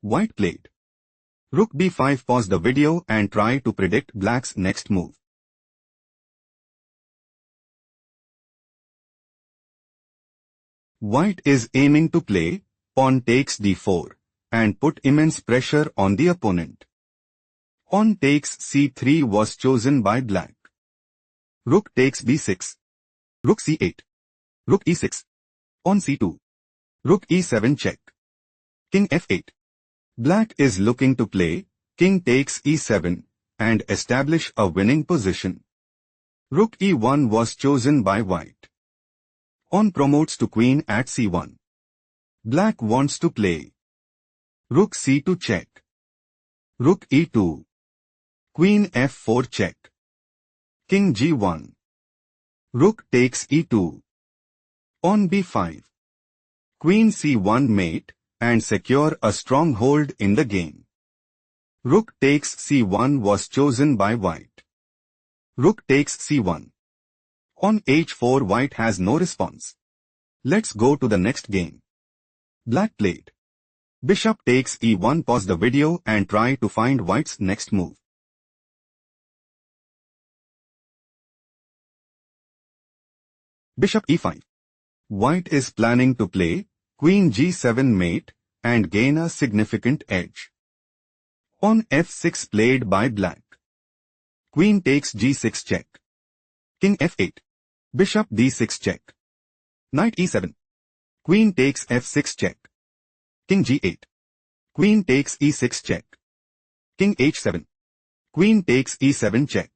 White played. Rook b5. Pause the video and try to predict black's next move. White is aiming to play pawn takes d4 and put immense pressure on the opponent. Pawn takes c3 was chosen by black. Rook takes b6. Rook c8. Rook e6. Pawn c2. Rook e7 check. King f8. Black is looking to play king takes e7 and establish a winning position. Rook e1 was chosen by white. Pawn promotes to queen at c1. Black wants to play rook c2 check. Rook e2. Queen f4 check. King g1. Rook takes e2. Pawn b5. Queen c1 mate and secure a strong hold in the game. Rook takes c1 was chosen by white. Rook takes c1. On h4 white has no response. Let's go to the next game. Black played. Bishop takes e1. Pause the video and try to find white's next move. Bishop e5. White is planning to play queen g7 mate and gain a significant edge. Pawn f6 played by black. Queen takes g6 check. King f8. Bishop d6 check. Knight e7. Queen takes f6 check. King g8. Queen takes e6 check. King h7. Queen takes e7 check.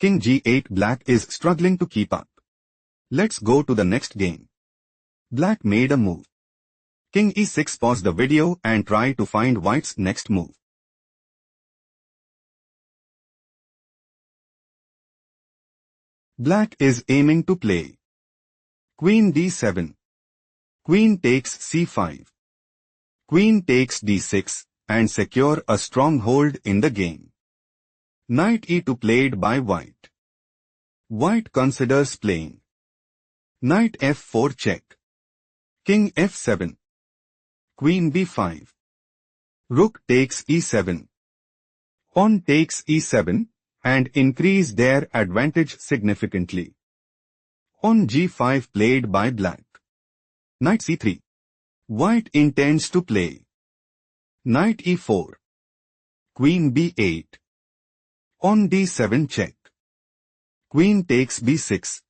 King g8. Black is struggling to keep up. Let's go to the next game. Black made a move. King e6. Pause the video and try to find white's next move. Black is aiming to play queen d7. Queen takes c5. Queen takes d6 and secure a strong hold in the game. Knight e2 played by white. White considers playing knight f4 check. King f7. Queen b5. Rook takes e7. Pawn takes e7 and increase their advantage significantly. Pawn g5 played by black. Knight c3. White intends to play knight e4. Queen b8. Pawn d7 check. Queen takes b6.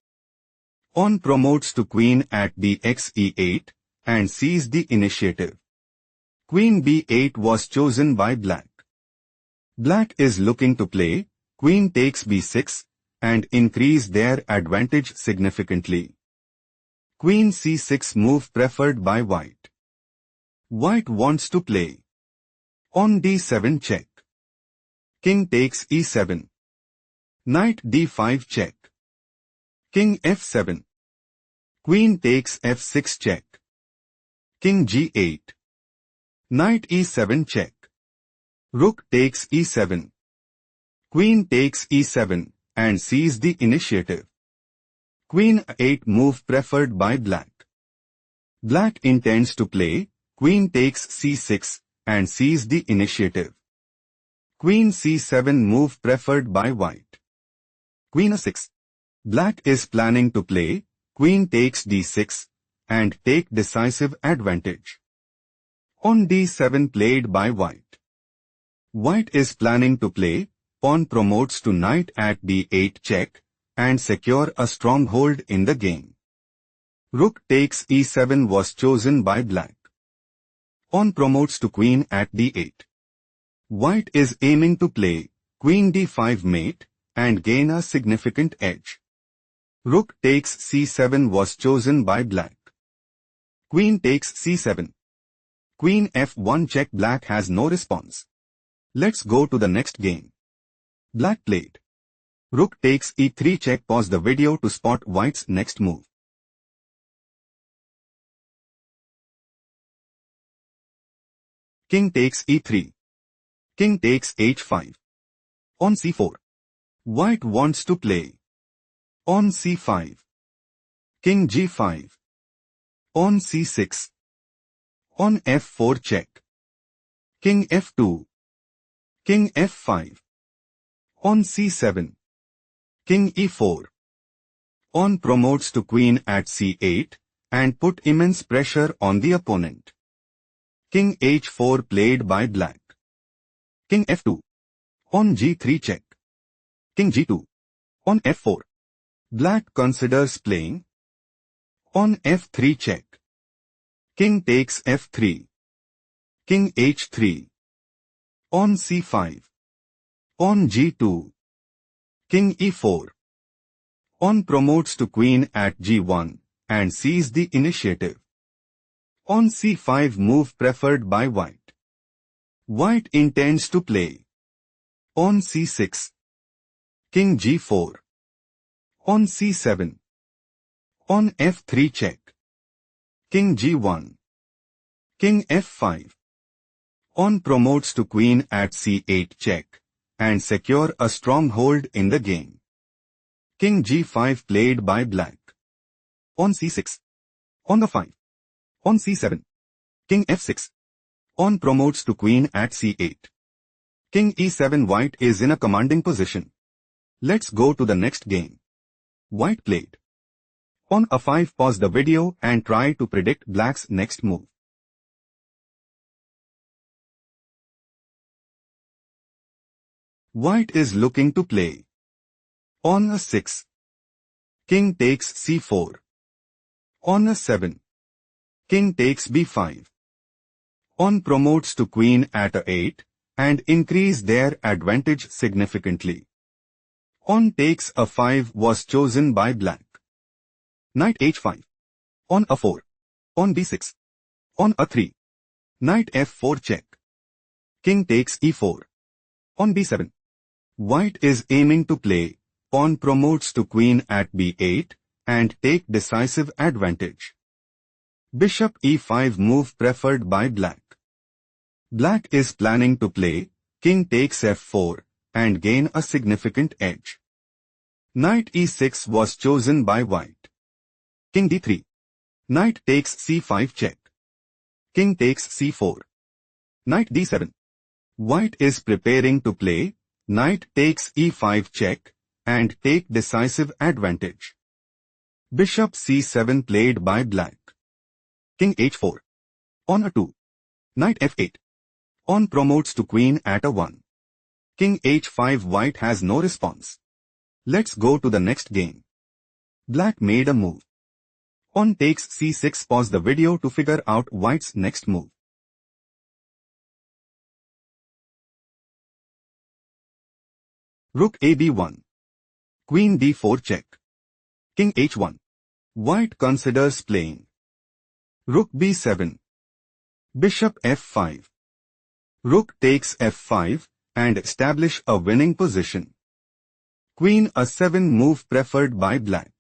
Pawn promotes to queen at dx e8 and seize the initiative. Queen b8 was chosen by black. Black is looking to play queen takes b6 and increase their advantage significantly. Queen c6 move preferred by white. White wants to play pawn d7 check. King takes e7. Knight d5 check. King f7. Queen takes f6 check. King g8. Knight e7 check. Rook takes e7. Queen takes e7 and seize the initiative. Queen a8 move preferred by black. Black intends to play queen takes c6 and seize the initiative. Queen c7 move preferred by white. Queen a6. Black is planning to play queen takes d6 and take decisive advantage. Pawn d7 played by white. White is planning to play pawn promotes to knight at d8 check and secure a strong hold in the game. Rook takes e7 was chosen by black. Pawn promotes to queen at d8. White is aiming to play queen d5 mate and gain a significant edge. Rook takes c7 was chosen by black. Queen takes c7. Queen f1 check. Black has no response. Let's go to the next game. Black played. Rook takes e3 check. Pause the video to spot white's next move. King takes e3. King takes h5. Pawn c4. White wants to play pawn c5. King g5. Pawn c6. Pawn f4 check. King f2. King f5. On c7. King e4. Pawn promotes to queen at c8 and put immense pressure on the opponent. King h4 played by black. King f2. On g3 check. King g2. On f4. Black considers playing. On f3 check. King takes f3. King h3. On c5. On g2. King e4. Pawn promotes to queen at g1 and sees the initiative. On c5 move preferred by white. White intends to play. On c6. King g4. On c7. On f3 check. King g1. King f5. Pawn promotes to queen at c8 check and secure a stronghold in the game. King g5 played by black. On c6. On the 5. On c7. King f6. Pawn promotes to queen at c8. King e7. White is in a commanding position. Let's go to the next game. White played. On a5. Pause the video and try to predict black's next move. White is looking to play. On a6. King takes c4. On a7. King takes b5. Pawn promotes to queen at a8 and increase their advantage significantly. Pawn takes a5 was chosen by black. Knight h5. On a4. On b6. On a3. Knight f4 check. King takes e4. On b7. White is aiming to play. Pawn promotes to queen at b8 and take decisive advantage. Bishop e5 move preferred by black. Black is planning to play. King takes f4 and gain a significant edge. Knight e6 was chosen by white. King d3. Knight takes c5 check. King takes c4. Knight d7. White is preparing to play. Knight takes e5 check and take decisive advantage. Bishop c7 played by black. King h4. On a2. Knight f8. Pawn promotes to queen at a1. King h5. White has no response. Let's go to the next game. Black made a move. Pawn takes c6. Pause the video to figure out white's next move. Rook ab1. Queen d4 check. King h1. White considers playing. Rook b7. Bishop f5. Rook takes f5 and establish a winning position. Queen a7 move preferred by black.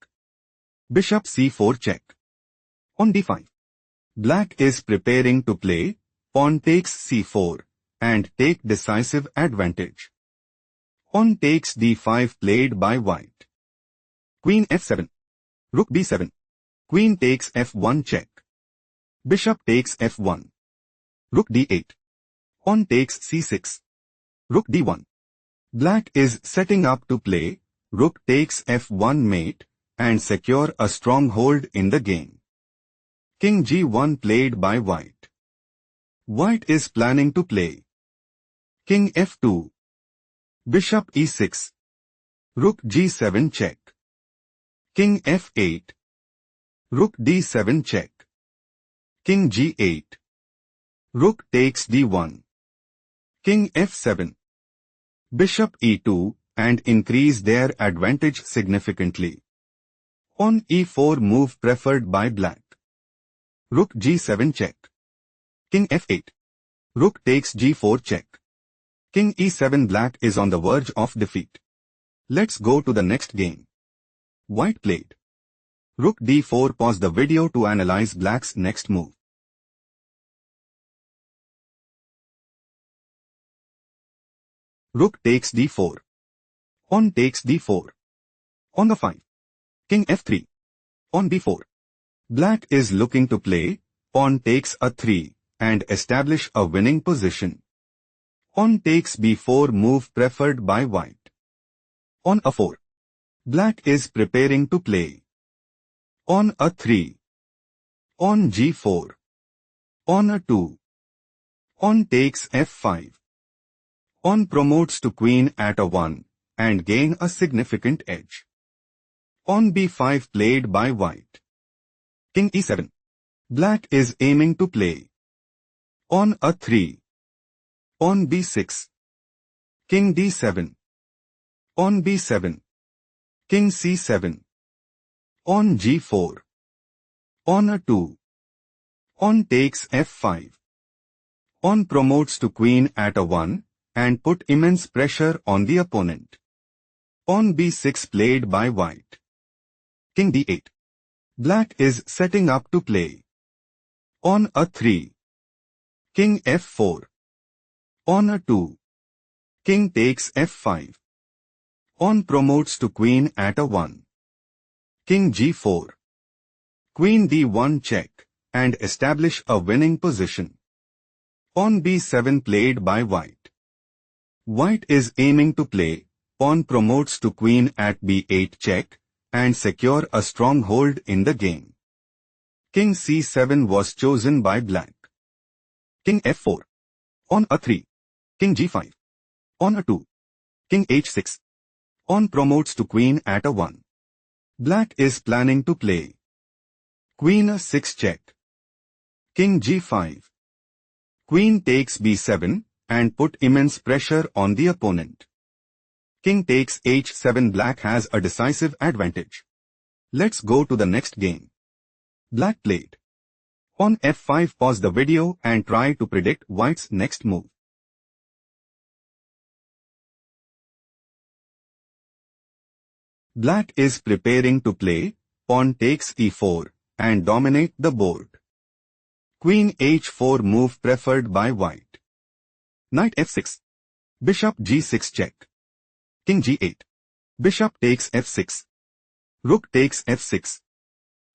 Bishop c4 check. On d5. Black is preparing to play. Pawn takes c4 and take decisive advantage. Pawn takes d5 played by white. Queen f7. Rook b7. Queen takes f1 check. Bishop takes f1. Rook d8. Pawn takes c6. Rook d1. Black is setting up to play. Rook takes f1 mate and secure a stronghold in the game. King g1 played by white. White is planning to play. King f2. Bishop e6. Rook g7 check. King f8. Rook d7 check. King g8. Rook takes d1. King f7. Bishop e2 and increase their advantage significantly. On e4 move preferred by black. Rook g7 check. King f8. Rook takes g4 check. King e7. Black is on the verge of defeat. Let's go to the next game. White played. Rook d4. Pause the video to analyze black's next move. Rook takes d4. Pawn takes d4. On the 5. King f3. On b4. Black is looking to play. Pawn takes a 3 and establish a winning position. On takes b4 move preferred by white. On a4. Black is preparing to play. On a3. On g4. On a2. On takes f5. On promotes to queen at a1 and gain a significant edge. On b5 played by white. King e7. Black is aiming to play. On a3. On b6. King d7. On b7. King c7. On g4. On a2. On takes f5. On promotes to queen at a1 and put immense pressure on the opponent. On b6 played by white. King d8. Black is setting up to play. On a3. King f4. On a2. King takes f5. On promotes to queen at a1. King g4. Queen d1 check and establish a winning position. On b7 played by white. White is aiming to play. Pawn promotes to queen at b8 check and secure a stronghold in the game. King c7 was chosen by black. King f4. On a3. King g5. On a2. King h6. On promotes to queen at a1. Black is planning to play. Queen a6 check. King g5. Queen takes b7 and put immense pressure on the opponent. King takes h7. Black has a decisive advantage. Let's go to the next game. Black played. On f5. Pause the video and try to predict white's next move. Black is preparing to play. Pawn takes e4 and dominate the board. Queen h4 move preferred by white. Knight f6. Bishop g6 check. King g8. Bishop takes f6. Rook takes f6.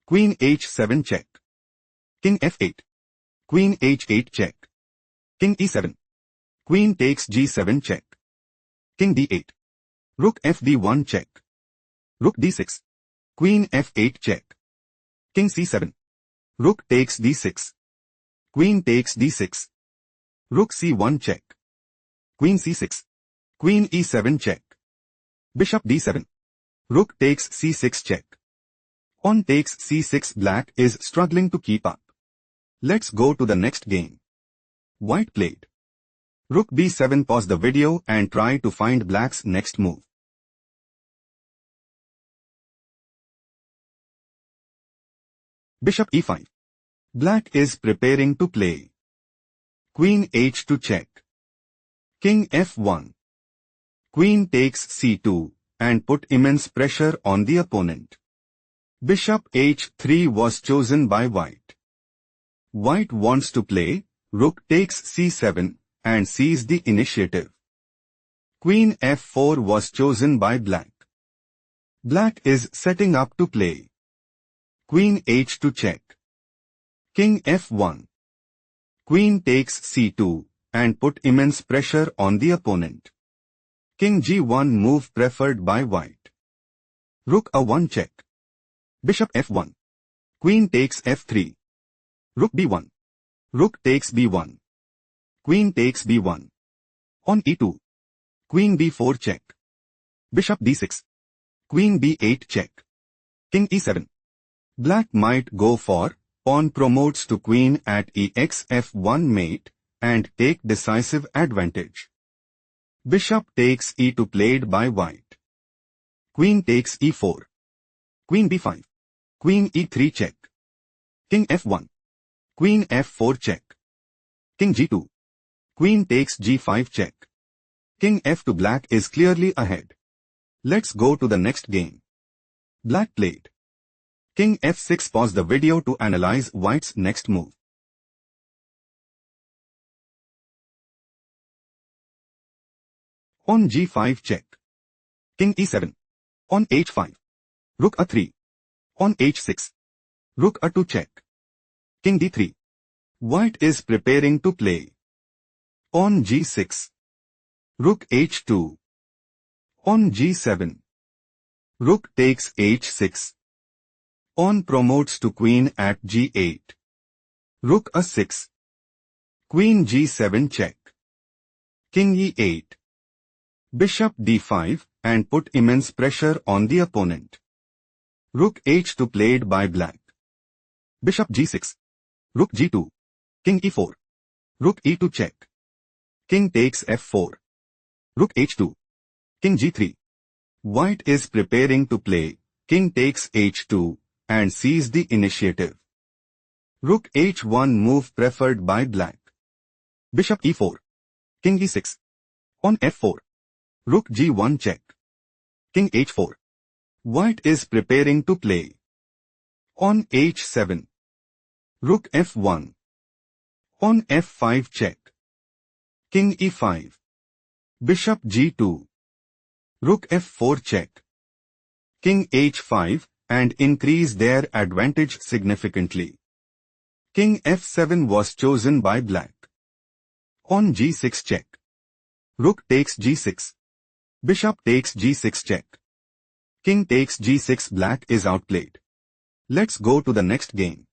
Queen h7 check. King f8. Queen h8 check. King e7. Queen takes g7 check. King d8. Rook fd1 check. Rook d6. Queen f8 check. King c7. Rook takes d6. Queen takes d6. Rook c1 check. Queen c6. Queen e7 check. Bishop d7. Rook takes c6 check. Pawn takes c6. Black is struggling to keep up. Let's go to the next game. White played. Rook b7. Pause the video and try to find black's next move. Bishop e5. Black is preparing to play. Queen h2 check. King f1. Queen takes c2 and put immense pressure on the opponent. Bishop h3 was chosen by white. White wants to play. Rook takes c7 and seize the initiative. Queen f4 was chosen by black. Black is setting up to play. Queen h2 check. King f1. Queen takes c2 and put immense pressure on the opponent. King g1 move preferred by white. Rook a1 check. Bishop f1. Queen takes f3. Rook b1. Rook takes b1. Queen takes b1. On e2. Queen b4 check. Bishop d6. Queen b8 check. King e7. Black might go for. Pawn promotes to queen at ex f1 mate and take decisive advantage. Bishop takes e2 played by white. Queen takes e4. Queen b5. Queen e3 check. King f1. Queen f4 check. King g2. Queen takes g5 check. King f2. Black is clearly ahead. Let's go to the next game. Black played. King f6. Pause the video to analyze white's next move. On g5 check. King e7. On h5. Rook a3. On h6. Rook a2 check. King d3. White is preparing to play. On g6. Rook h2. On g7. Rook takes h6. Pawn promotes to queen at g8. Rook a6. Queen g7 check. King e8. Bishop d5 and put immense pressure on the opponent. Rook h2 played by black. Bishop g6. Rook g2. King e4. Rook e2 check. King takes f4. Rook h2. King g3. White is preparing to play. King takes h2 and seizes the initiative. Rook h1 move preferred by black. Bishop e4. King e6. On f4. Rook g1 check. King h4. White is preparing to play. On h7. Rook f1. On f5 check. King e5. Bishop g2. Rook f4 check. King h5 and increase their advantage significantly. King f7 was chosen by black. On g6 check. Rook takes g6. Bishop takes g6 check. King takes g6. Black is outplayed. Let's go to the next game.